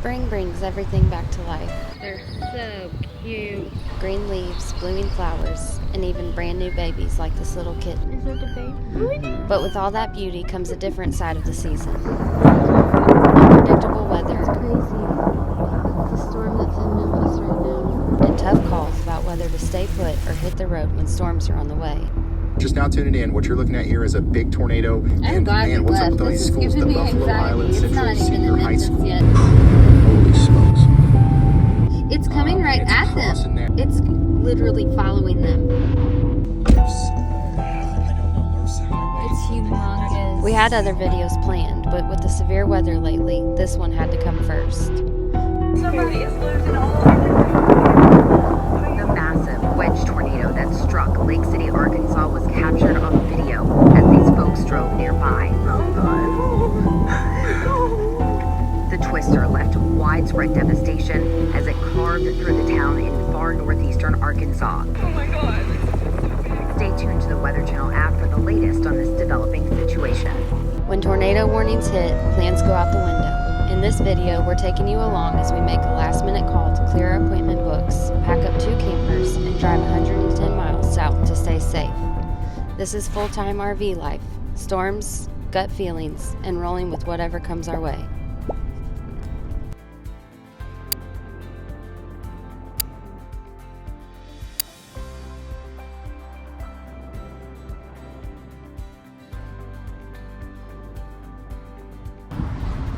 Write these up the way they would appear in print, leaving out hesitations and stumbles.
Spring brings everything back to life. They're so cute. Green leaves, blooming flowers, and even brand new babies like this little kitten. Is that the baby? But with all that beauty comes a different side of the season. Unpredictable weather. It's crazy. The storm that's in Memphis right now. And tough calls about whether to stay put or hit the road when storms are on the way. Just now tuning in, what you're looking at here is a big tornado. I'm glad man, we what's up left. with all This these is schools? The giving me Buffalo anxiety. Island It's Central not even Senior in High Memphis School. yet. Holy smokes. It's coming right it's at crossing them. there. It's literally following them. It's humongous. We had other videos planned, but with the severe weather lately, this one had to come first. Somebody is losing all of their... The massive wedge tornado that struck Lake City, Arkansas was captured on video as these folks drove nearby. Oh, God. The twister left widespread devastation as it carved through the town in far northeastern Arkansas. Oh, my God. Stay tuned to the Weather Channel app for the latest on this developing situation. When tornado warnings hit, plans go out the window. In this video, we're taking you along as we make a last-minute call to clear our appointment books, pack up 2 campers, and drive 110 miles south to stay safe. This is full-time RV life, storms, gut feelings, and rolling with whatever comes our way.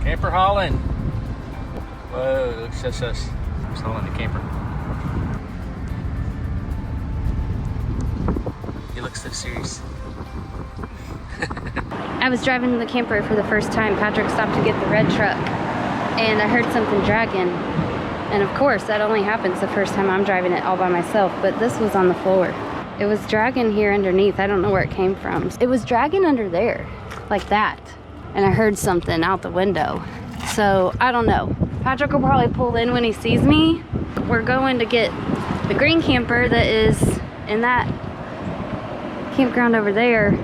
Camper hauling. Whoa, shush, shush. I'm just hauling the camper. He looks so serious. I was driving the camper for the first time. Patrick stopped to get the red truck, and I heard something dragging. And of course, that only happens the first time I'm driving it all by myself, but this was on the floor. It was dragging here underneath. I don't know where it came from. It was dragging under there, like that. And I heard something out the window. So, I don't know. Patrick will probably pull in when he sees me. We're going to get the green camper that is in that campground over there.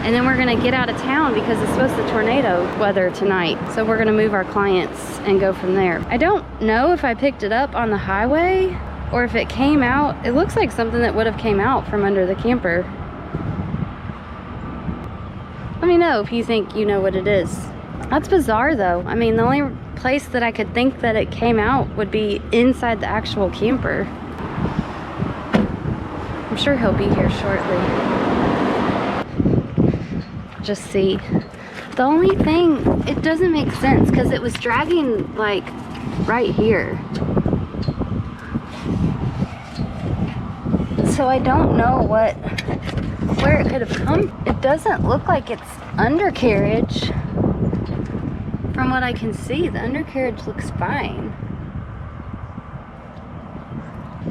And then we're gonna get out of town because it's supposed to tornado weather tonight. So we're gonna move our clients and go from there. I don't know if I picked it up on the highway or if it came out. It looks like something that would have came out from under the camper. Let me know if you think you know what it is. That's bizarre though. I mean, the only place that I could think that it came out would be inside the actual camper. I'm sure he'll be here shortly. Just see. The only thing, it doesn't make sense because it was dragging like right here. So I don't know where it could have come. It doesn't look like it's undercarriage. From what I can see, the undercarriage looks fine.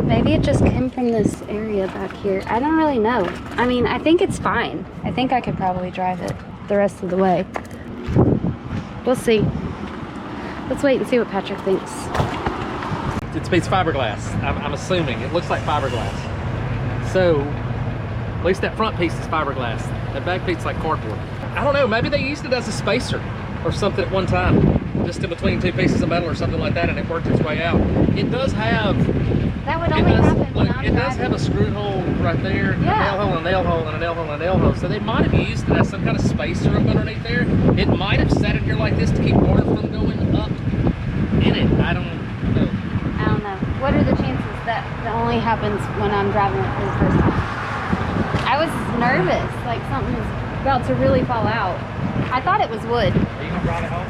Maybe it just came from this area back here. I don't really know. I mean, I think it's fine. I think I could probably drive it the rest of the way. We'll see. Let's wait and see what Patrick thinks. It's fiberglass. I'm assuming. It looks like fiberglass. So, at least that front piece is fiberglass. That back piece is like cardboard. I don't know, maybe they used it as a spacer or something at one time. Just in between 2 pieces of metal or something like that, and it worked its way out. It does have... That would only happen when I'm It does driving. have a screw hole right there, a nail hole, and a nail hole, and a nail hole, and a nail hole. So they might have used it as some kind of spacer up underneath there. It might have sat in here like this to keep water from going up in it. I don't know. I don't know. What are the chances that only happens when I'm driving it for the first time? I was nervous, like something was about to really fall out. I thought it was wood. Are you gonna ride it home?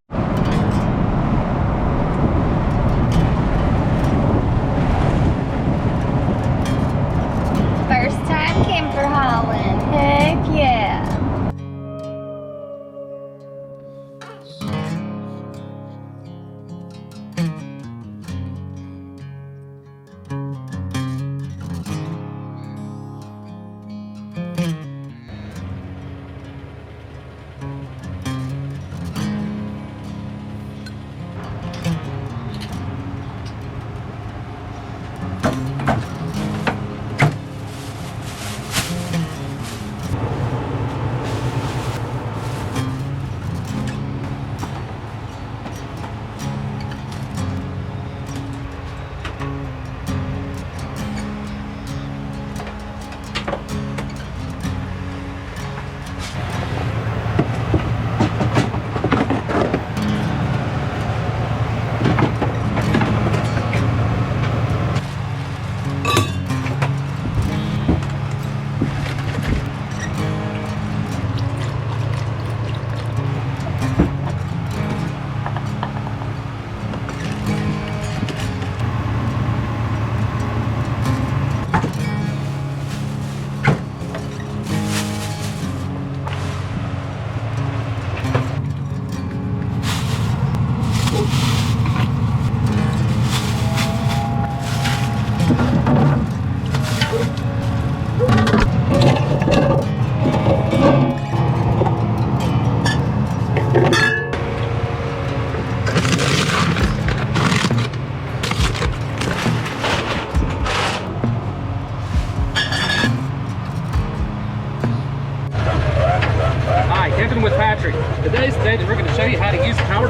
First time camper hauling. Heck yeah.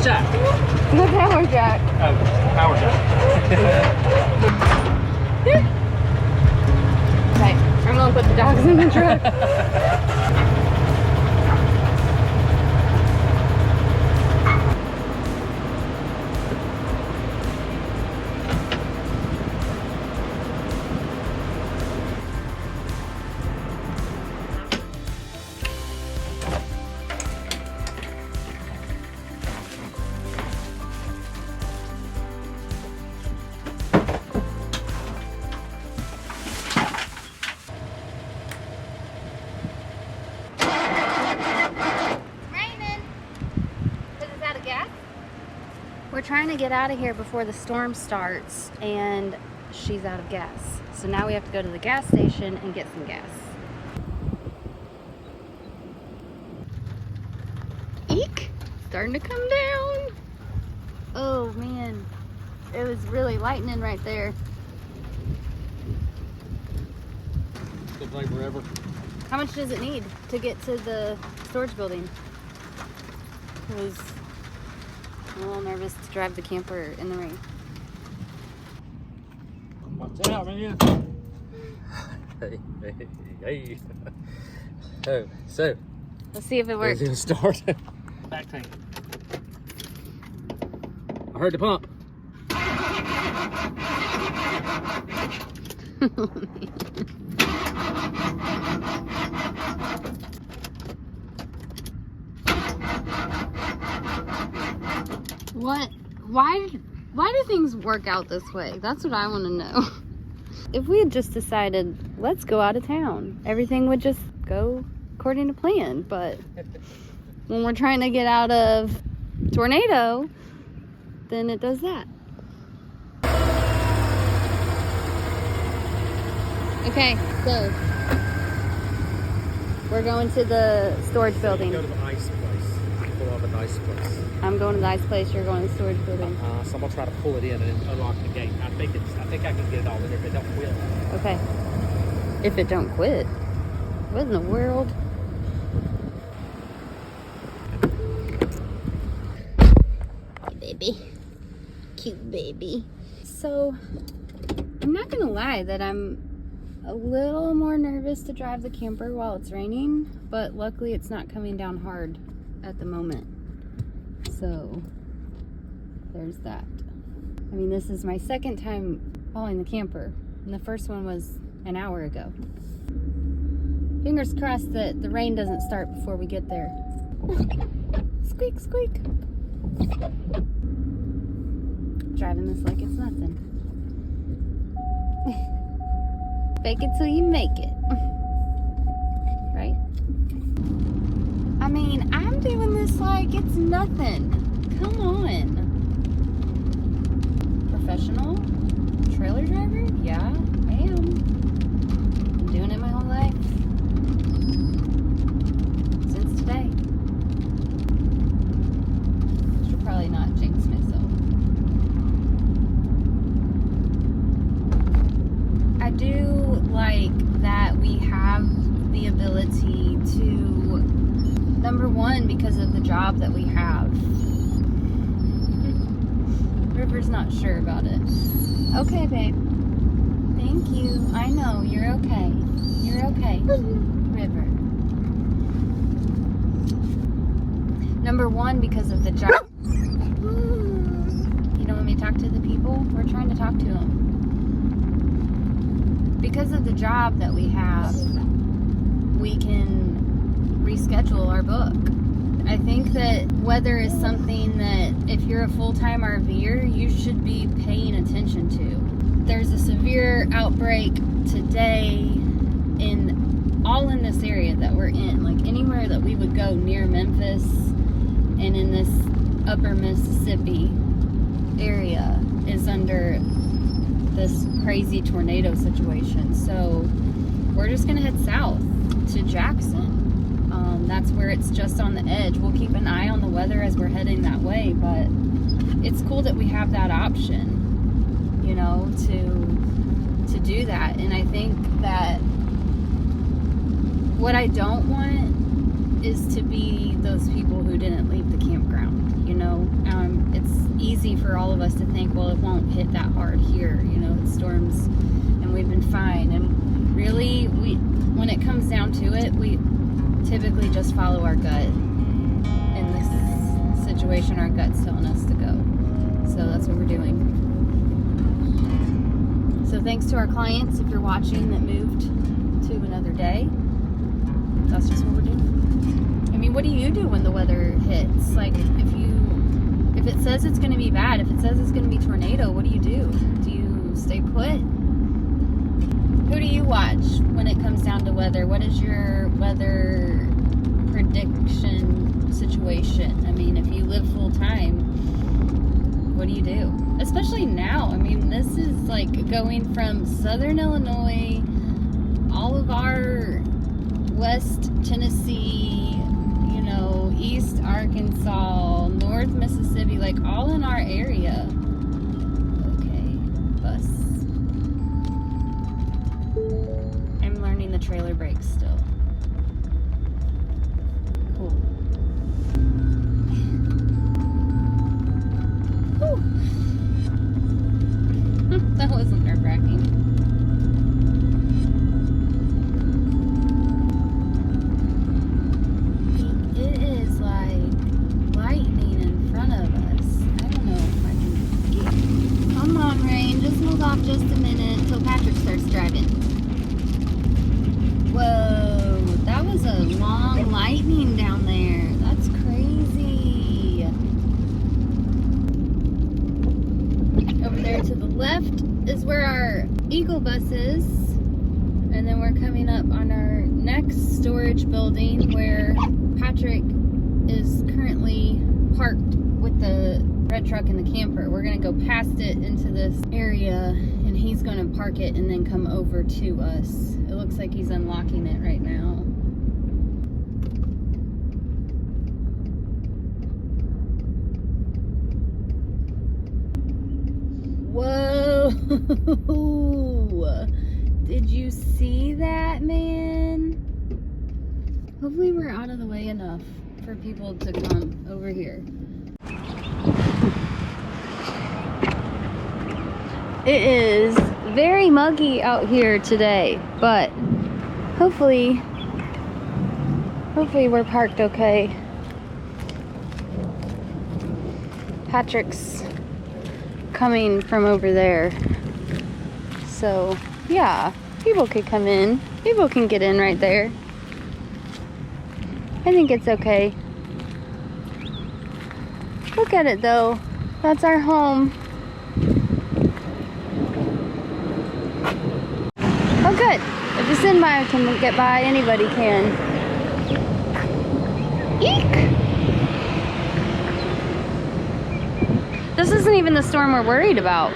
jack? The power jack. Oh, power jack. Okay, I'm gonna put the dogs in the truck. We're trying to get out of here before the storm starts, and she's out of gas. So now we have to go to the gas station and get some gas. Eek! Starting to come down. Oh man, it was really lightning right there. Could play forever. How much does it need to get to the storage building? Because I'm a little nervous to drive the camper in the rain. Watch out, man. Hey, hey, hey. Oh, so. Let's see if it works. It's gonna start. Back tank. I heard the pump. What? Why do things work out this way? That's what I want to know. If we had just decided, let's go out of town, everything would just go according to plan. But when we're trying to get out of tornado, then it does that. Okay, so we're going to the storage building. Go to the ice place. Pull off the ice place. I'm going to the ice place, you're going to the storage building. So I'm gonna try to pull it in and unlock the gate. I think I can get it all in there if it don't quit. Okay. If it don't quit. What in the world? Hey, baby. Cute baby. So, I'm not gonna lie that I'm a little more nervous to drive the camper while it's raining, but luckily it's not coming down hard at the moment. So, there's that. I mean, this is my second time hauling the camper, and the first one was an hour ago. Fingers crossed that the rain doesn't start before we get there. Squeak, squeak. Driving this like it's nothing. Fake it till you make it. Right? I mean, I'm doing this like it's nothing. Come on. Professional trailer driver? Yeah, I am. I'm doing it my whole life. Since today. Should probably not jinx myself. I do like that we have the ability to, number one, because of the job that we have. River's not sure about it. Okay, babe. Thank you. I know, you're okay. You're okay. River. Number one, because of the job. You don't want me to talk to the people? We're trying to talk to them. Because of the job that we have, we can reschedule our book. I think that weather is something that if you're a full-time RVer, you should be paying attention to. There's a severe outbreak today all in this area that we're in. Like anywhere that we would go near Memphis and in this upper Mississippi area is under this crazy tornado situation. So we're just gonna head south to Jackson. That's where it's just on the edge. We'll keep an eye on the weather as we're heading that way, but it's cool that we have that option, you know, to do that. And I think that what I don't want is to be those people who didn't leave the campground. you know. It's easy for all of us to think, well, it won't hit that hard here, you know, it storms and we've been fine. And really, when it comes down to it, we typically just follow our gut. In this situation, our gut's telling us to go. So that's what we're doing. So thanks to our clients, if you're watching, that moved to another day. That's just what we're doing. I mean, what do you do when the weather hits? Like, if it says it's going to be bad, if it says it's going to be tornado, what do you do? Do you stay put? Who do you watch when it comes down to weather? What is your weather prediction situation? I mean, if you live full time, what do you do? Especially now. I mean, this is like going from southern Illinois, all of our West Tennessee, you know, East Arkansas, North Mississippi, like all in our area. Okay, bus. I'm learning the trailer brakes still. Cool. Whew. That wasn't nerve-wracking. It is like lightning in front of us. I don't know if I can get... Come on, Rain. Just hold off just a minute until Patrick starts driving. Whoa. That was a long lightning down there. That's crazy. Over there to the left is where our Eagle bus is. And then we're coming up on our next storage building where Patrick is currently parked with the red truck and the camper. We're gonna go past it into this area and he's gonna park it and then come over to us. It looks like he's unlocking it right now. Whoa! Did you see that, man? Hopefully we're out of the way enough for people to come over here. It is very muggy out here today, but hopefully we're parked okay. Patrick's coming from over there. So, yeah, people could come in. People can get in right there. I think it's okay. Look at it though. That's our home. Oh good. If the Sinbio can get by, anybody can. Eek! This isn't even the storm we're worried about.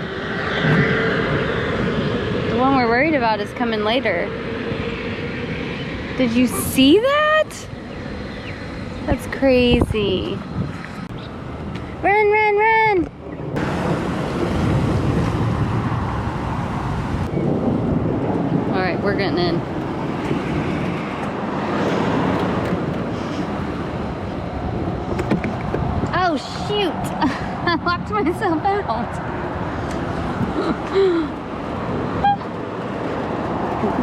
The one we're worried about is coming later. Did you see that? That's crazy. Run, run, run! Alright, we're getting in. Oh, shoot! I locked myself out.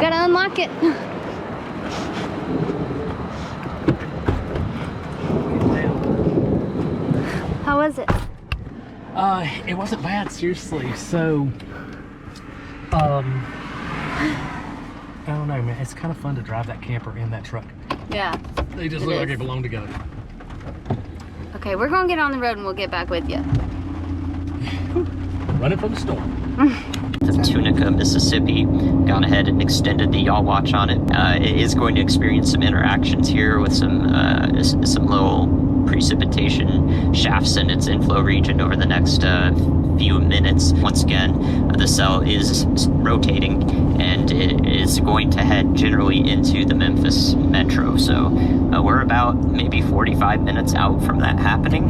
Gotta unlock it. How was it? It wasn't bad, seriously. So, I don't know, man. It's kind of fun to drive that camper in that truck. Yeah. They just look like they belong together. Okay, we're gonna get on the road and we'll get back with you. Running from the storm. Of Tunica, Mississippi, gone ahead and extended the yaw watch on it. It is going to experience some interactions here with some low precipitation shafts in its inflow region over the next few minutes. Once again, the cell is rotating and it is going to head generally into the Memphis metro. So we're about maybe 45 minutes out from that happening,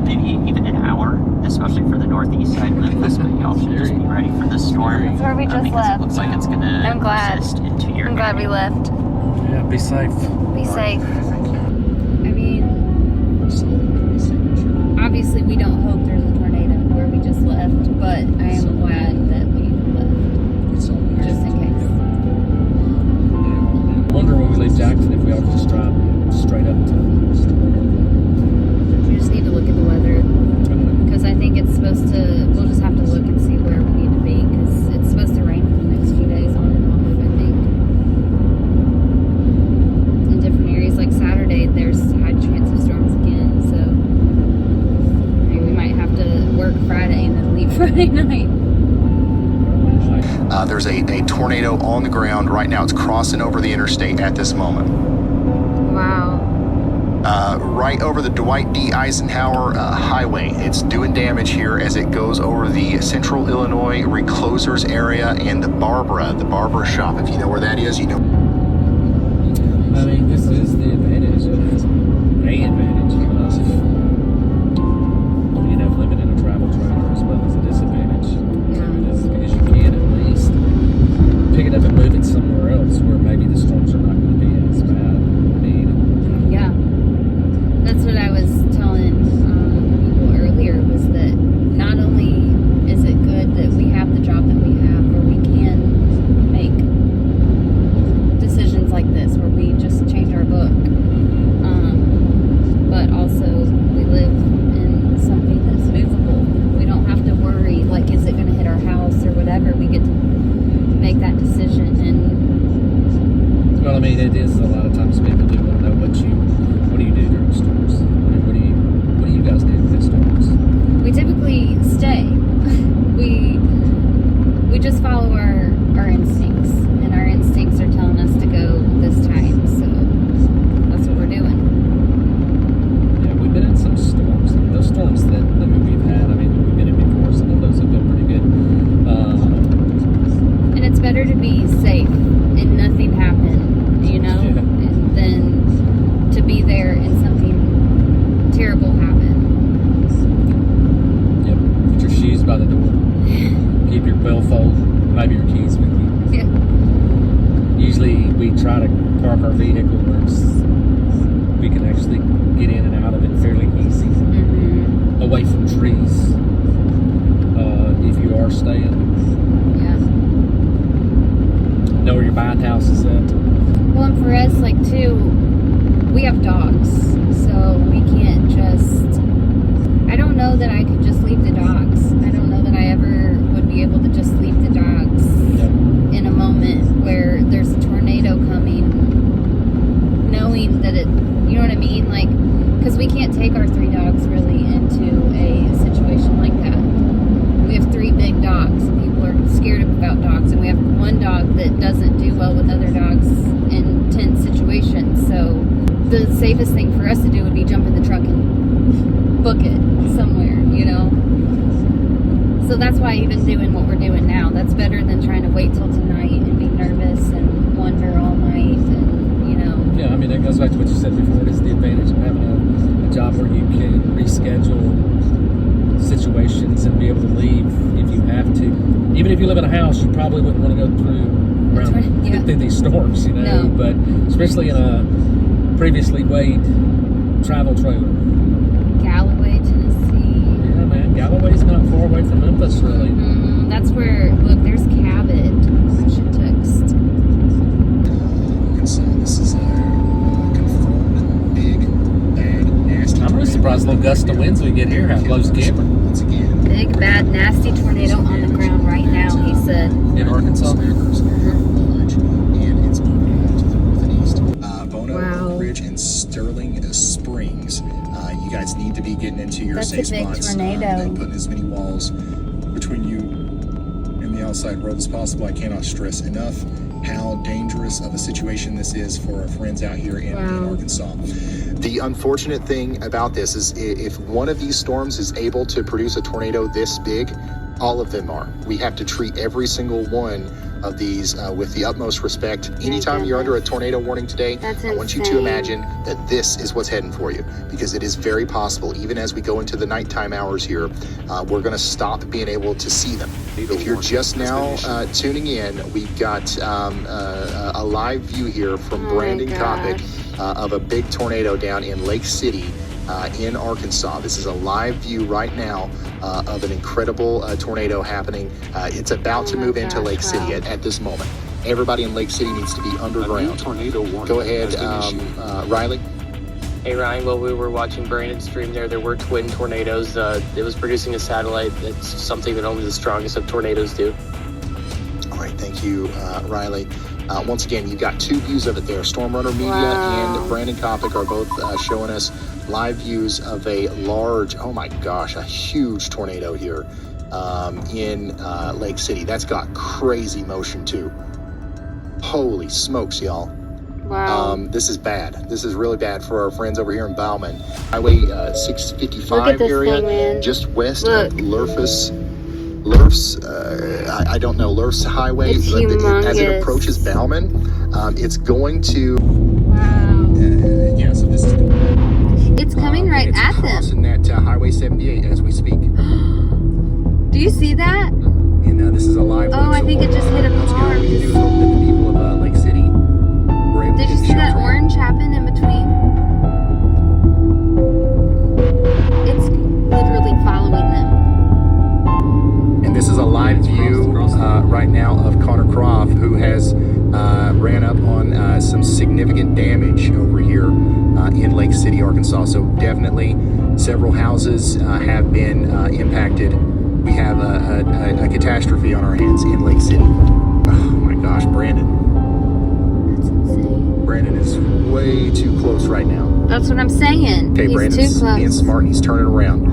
maybe even an hour, especially for the northeast side of Memphis. But y'all should just be ready for this storm. That's where we just because left. It looks like it's gonna persist into your I'm glad we left. Yeah, be safe. Be safe. I mean, I but I am glad that we left, It's all just in case. I wonder when we leave Jackson if we ought to just drive straight up to We just need to look at the weather, because I think it's supposed to, we'll just have to look and see where we need to be, because it's supposed to rain for the next few days on and off, I think. In different areas, like Saturday, there's high chance of storms again, so maybe we might have to work Friday and then leave Friday night. There's a tornado on the ground right now. It's crossing over the interstate at this moment. Wow. Right over the Dwight D. Eisenhower Highway. It's doing damage here as it goes over the Central Illinois Reclosers area and the barber shop. If you know where that is, you know. I mean, this is the advantage of living in a travel trailer as well as a disadvantage. Because you can at least pick it up and move it somewhere else where maybe the storms are not going to be as bad. I mean, Yeah. That's what I was telling people earlier, was that not only is it good that we have the job that we have, where we can make decisions like this, where we just change our book, but also we live in something that's movable. We don't have to worry, like, is it going to hit our house or whatever. We get to make that decision. And well, I mean, it is a lot of times people do want to know what do you do during storms? I mean, what do you guys do during storms? we typically stay. we just follow our instincts, and our instincts are telling us to go this time, so that's what we're doing. Yeah, we've been in some storms. Those storms that we've had, I mean, we've been in before. Some of those have been pretty good. And it's better to be safe and nothing happen, you know, than to be there and something terrible happen. Yep. Put your shoes by the door. Keep your billfold, maybe your keys with you. Yeah. Usually we try to park our vehicle where we can actually get in and out of it fairly easy, away from trees. If you are staying, Yeah. know where your buying house is at. Well, and for us, like, too, we have dogs, so we can't just, I don't know that I could just leave the dogs. I don't know that I ever would be able to just leave the dogs in a moment where there's a tornado coming, knowing that it, you know what I mean? Like, because we can't take our 3 dogs really into a situation like that. We have 3 big dogs, and people are scared about dogs, and we have 1 dog that doesn't do well with other dogs in tense situations. So the safest thing for us to do would be jump in the truck and book it somewhere, you know? So that's why even doing what we're doing now, that's better than trying to wait till tonight and be nervous and wonder all night, and, you know. Yeah, I mean, that goes back to what you said before. It's the advantage of having a job where you can reschedule situations and be able to leave if you have to. Even if you live in a house, you probably wouldn't want to go through these storms, you know. No. But especially in a previously weighed travel trailer. Galloway, Tennessee. Yeah, man, Galloway's not far away from Memphis, really. That's where, look, there's Cabot. I should text. So this is a confirmed big, bad, nasty. I'm really surprised little gust of winds we get here how blows the camper. Once again, Big, bad, nasty tornado on the ground right now, he said. In Arkansas. and it's moving to the north and east. Bono, Wow. Oak Ridge, and Sterling Springs. You guys need to be getting into your That's a safe big spots tornado. and putting as many walls between you and the outside world as possible. I cannot stress enough how dangerous of a situation this is for our friends out here in Arkansas. The unfortunate thing about this is if one of these storms is able to produce a tornado this big, all of them are. We have to treat every single one of these with the utmost respect. Anytime you're under a tornado warning today, That's I want you to insane. imagine that this is what's heading for you, because it is very possible, even as we go into the nighttime hours here, we're going to stop being able to see them. If you're just now tuning in, we've got a live view here from Brandon Coppock of a big tornado down in Lake City, in Arkansas. This is a live view right now of an incredible tornado happening. It's about to move into Lake City at this moment. Everybody in Lake City needs to be underground. Tornado warning. Go ahead, Riley. Hey Ryan, while we were watching Brandon's stream there were twin tornadoes. It was producing a satellite. That's something that only the strongest of tornadoes do. All right, thank you, Riley. Once again, you've got two views of it there. Stormrunner Media and Brandon Kopic are both showing us live views of a large, oh my gosh, a huge tornado here in Lake City. That's got crazy motion too. Holy smokes, y'all. Wow. This is bad. This is really bad for our friends over here in Bauman. Highway 655 Look at this area, thing, man. just west Look. of Lurfus, I don't know, Lurfs Highway. It's As it humongous. approaches Bauman, it's going to, Wow. yeah, so this is, It's coming right it's at them. crossing that Highway 78 as we speak. Do you see that? And this is a live Oh, I think it just hit a once again, car. what we can do is hope that the people of Lake City were able Did to you get see that shelter. orange happen in between? It's literally following them. And this is a live view right now of Connor Croft, who has ran up on some significant damage over here in Lake City, Arkansas. So definitely several houses have been impacted. We have a catastrophe on our hands in Lake City. Oh my gosh, Brandon. That's insane. Brandon is way too close right now. That's what I'm saying. Okay, He's Brandon's too close. being smart and he's turning around.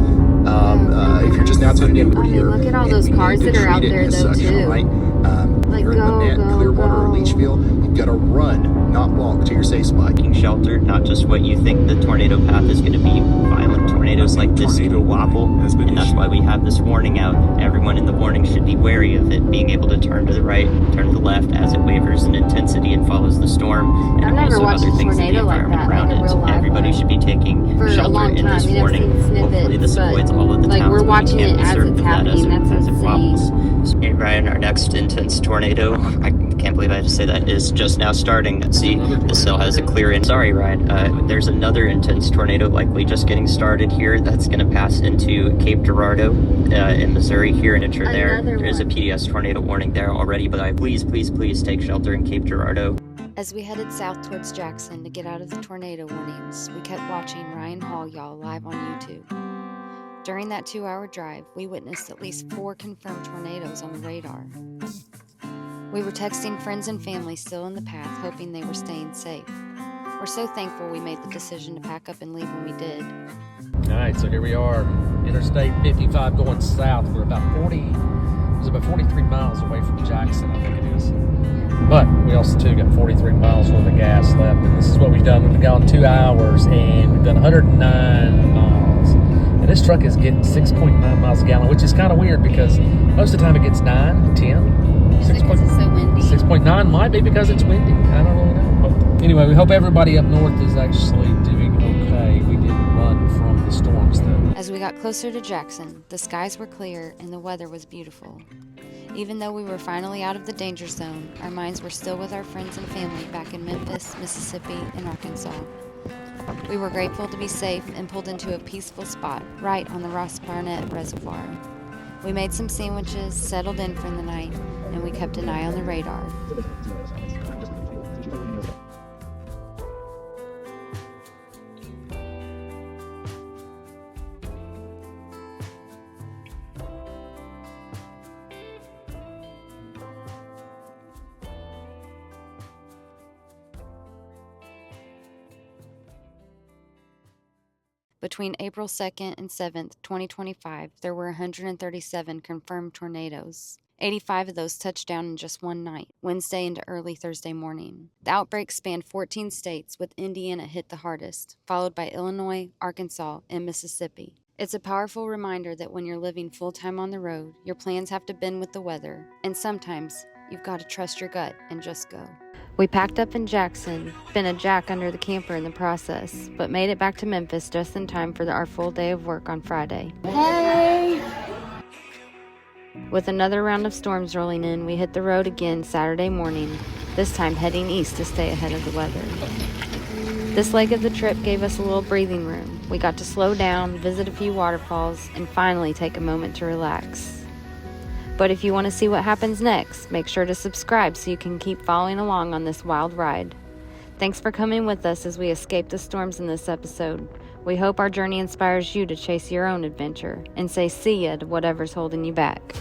If you're just now tuning in, we're I mean, here. look at all and those we cars need to that are out treat it there, as though, such, too. all right? Like, You're in go, Lynette, go, Clearwater, or go. Leachville. You've got to run, not walk to your safe spot. Taking shelter, not just what you think the tornado path is going to be. Violent tornadoes like this can wobble, and that's why we have this warning out. Everyone in the warning should be wary of it, being able to turn to the right, turn to the left as it wavers in intensity and follows the storm, and I've never also watched other a things in the tornado like environment that, around like a it. real live Everybody one. should be taking For a shelter long in time. this We've warning. never seen Hopefully this snippets, avoids all of the like, towns. we're but we watching can't it be as certain it's of that happening. That's as it insane. wobbles. Hey Ryan, our next intense tornado, I can't believe I have to say that, is just now starting. Let's see, this still has a clear in. Sorry Ryan, there's another intense tornado likely just getting started here that's going to pass into Cape Girardeau in Missouri here, and if you're there, Another there is a one. PDS tornado warning there already, but please take shelter in Cape Girardeau. As we headed south towards Jackson to get out of the tornado warnings, we kept watching Ryan Hall Y'all live on YouTube. During that 2-hour drive, we witnessed at least 4 confirmed tornadoes on the radar. We were texting friends and family still in the path, hoping they were staying safe. We're so thankful we made the decision to pack up and leave when we did. All right, so here we are, Interstate 55 going south. We're about 43 miles away from Jackson, I think it is. But we also too got 43 miles worth of gas left, and this is what we've done. We've gone 2 hours, and we've done 109 miles. And this truck is getting 6.9 miles a gallon, which is kind of weird because most of the time it gets 9, 10. Because it's so windy. 6.9 might be because it's windy. I don't really know. But anyway, we hope everybody up north is actually doing okay. We didn't run from the storms though. As we got closer to Jackson, the skies were clear and the weather was beautiful. Even though we were finally out of the danger zone, our minds were still with our friends and family back in Memphis, Mississippi, and Arkansas. We were grateful to be safe and pulled into a peaceful spot right on the Ross Barnett Reservoir. We made some sandwiches, settled in for the night, and we kept an eye on the radar. Between April 2nd and 7th, 2025, there were 137 confirmed tornadoes. 85 of those touched down in just one night, Wednesday into early Thursday morning. The outbreak spanned 14 states, with Indiana hit the hardest, followed by Illinois, Arkansas, and Mississippi. It's a powerful reminder that when you're living full-time on the road, your plans have to bend with the weather, and sometimes you've got to trust your gut and just go. We packed up in Jackson, been a jack under the camper in the process, but made it back to Memphis just in time for our full day of work on Friday. Hey! With another round of storms rolling in, we hit the road again Saturday morning, this time heading east to stay ahead of the weather. This leg of the trip gave us a little breathing room. We got to slow down, visit a few waterfalls, and finally take a moment to relax. But if you want to see what happens next, make sure to subscribe so you can keep following along on this wild ride. Thanks for coming with us as we escape the storms in this episode. We hope our journey inspires you to chase your own adventure and say see ya to whatever's holding you back.